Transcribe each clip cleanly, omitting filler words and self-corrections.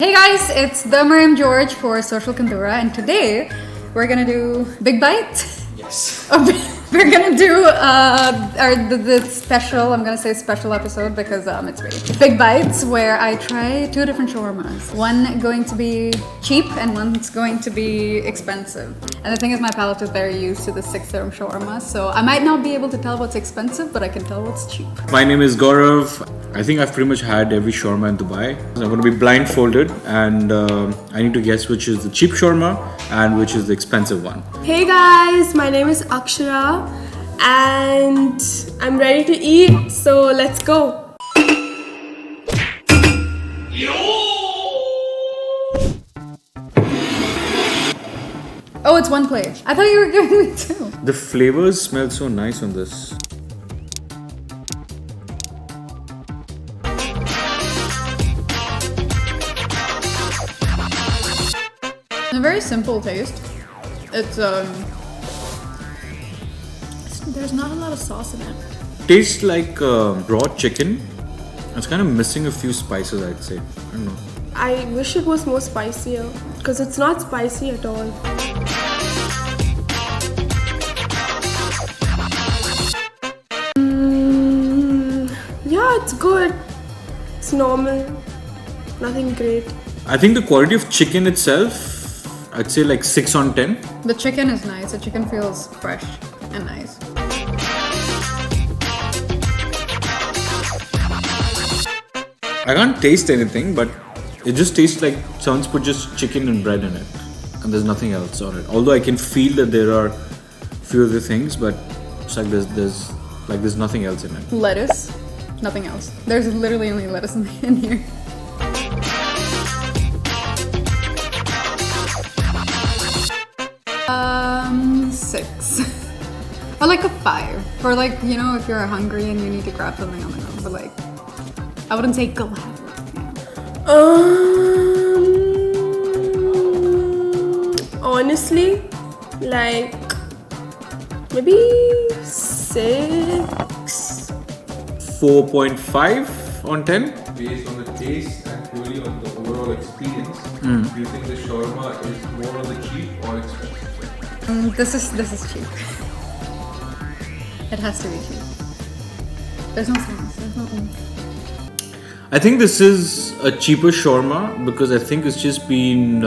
Hey guys, it's the Mariam George for Social Kandura, and today we're gonna do Big Bite. Yes. We're gonna do the special, I'm gonna say special episode because it's really Big Bites, where I try two different shawarmas. One going to be cheap and one's going to be expensive. And the thing is, my palate is very used to the 6 dirham shawarma, so I might not be able to tell what's expensive, but I can tell what's cheap. My name is Gaurav. I think I've pretty much had every shawarma in Dubai. So I'm going to be blindfolded and I need to guess which is the cheap shawarma and which is the expensive one. Hey guys, my name is Akshara and I'm ready to eat, so let's go. Oh, it's one plate. I thought you were giving me two. The flavors smell so nice on this. A very simple taste. It's there's not a lot of sauce in it. Tastes like raw chicken. It's kind of missing a few spices, I'd say. I don't know. I wish it was more spicier because it's not spicy at all. Yeah, it's good. It's normal. Nothing great. I think the quality of chicken itself, I'd say like 6 on 10. The chicken is nice. The chicken feels fresh and nice. I can't taste anything, but it just tastes like someone's put just chicken and bread in it, and there's nothing else on it. Although I can feel that there are few other things, but it's like there's nothing else in it. Lettuce, nothing else. There's literally only lettuce in here. Six. Or like a 5. For like, you know, if you're hungry and you need to grab something on the go. But like, I wouldn't say go have. Honestly, like maybe 6. 4.5 on 10. Based on the taste and purely on the overall experience, do you think the shawarma is more on the cheap or expensive? This is cheap. It has to be cheap. There's no sauce. There's no oomph. I think this is a cheaper shawarma because I think it's just been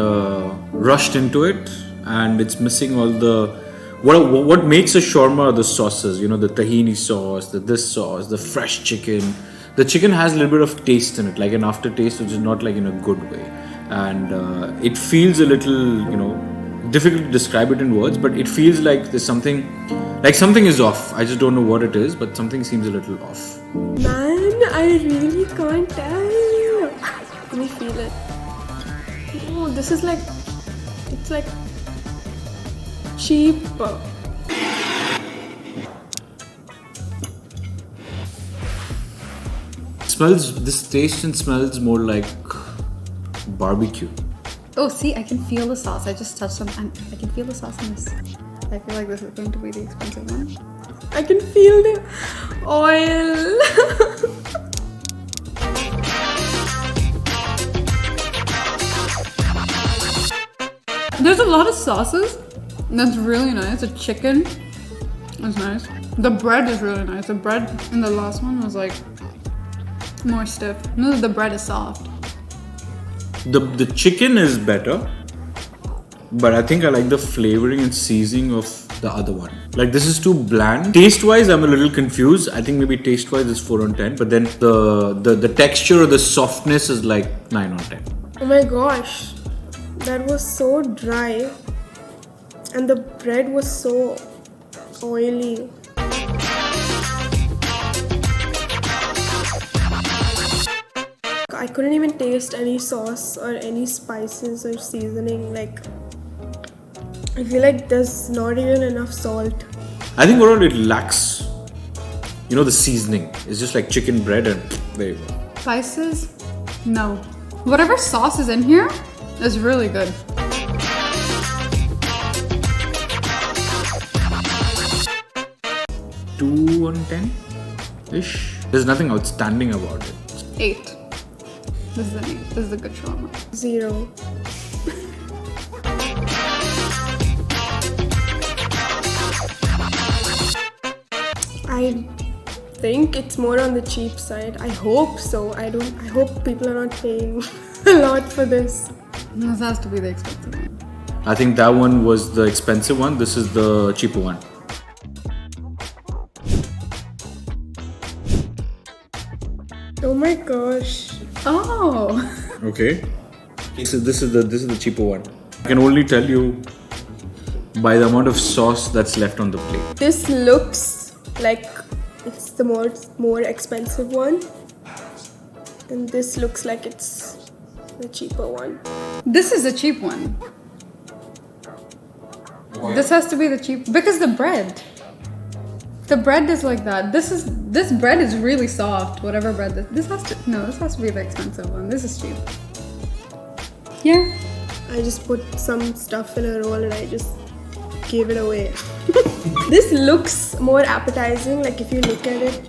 rushed into it and it's missing all the what makes a shawarma are the sauces. You know, the tahini sauce, this sauce, the fresh chicken. The chicken has a little bit of taste in it, like an aftertaste, which is not like in a good way, and it feels a little, you know, difficult to describe it in words, but it feels like there's something is off. I just don't know what it is, but something seems a little off. Man, I really can't tell. Let me feel it. Oh, this is like, it's like cheap. This tastes and smells more like barbecue. Oh, see, I can feel the sauce. I just touched some. I can feel the sauce in this. I feel like this is going to be the expensive one. I can feel the oil. There's a lot of sauces. That's really nice. The chicken is nice. The bread is really nice. The bread in the last one was like more stiff. No, the bread is soft. The chicken is better, but I think I like the flavoring and seasoning of the other one. Like, this is too bland. Taste-wise, I'm a little confused. I think maybe taste-wise it's 4 on 10, but then the texture or the softness is like 9 on 10. Oh my gosh, that was so dry, and the bread was so oily. I couldn't even taste any sauce or any spices or seasoning. Like, I feel like there's not even enough salt. I think overall it lacks, you know, the seasoning. It's just like chicken bread and there you go. Spices? No. Whatever sauce is in here is really good. Two on 10 ish. There's nothing outstanding about it. 8. This is an 8. This is a good shawarma. 0. I think it's more on the cheap side. I hope so. I hope people are not paying a lot for this. This has to be the expensive one. I think that one was the expensive one. This is the cheaper one. Oh my gosh. Oh! Okay. So this is the cheaper one. I can only tell you by the amount of sauce that's left on the plate. This looks like it's the more expensive one. And this looks like it's the cheaper one. This is a cheap one. Why? This has to be the cheap because the bread. The bread is like that. This bread is really soft. Whatever bread this has to be the expensive one. This is cheap. Yeah. I just put some stuff in a roll and I just gave it away. This looks more appetizing, like if you look at it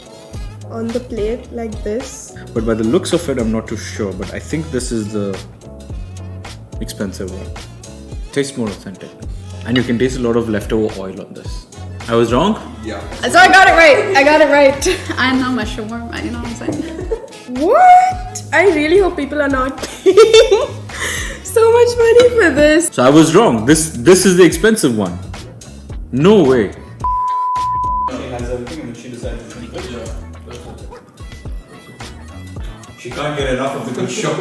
on the plate like this. But by the looks of it, I'm not too sure. But I think this is the expensive one. Tastes more authentic. And you can taste a lot of leftover oil on this. I was wrong? Yeah. So I got it right. I know my shawarma, you know what I'm saying? What? I really hope people are not paying so much money for this. So I was wrong. This is the expensive one. No way. She has everything and she decided to keep it. She can't get enough of the good show.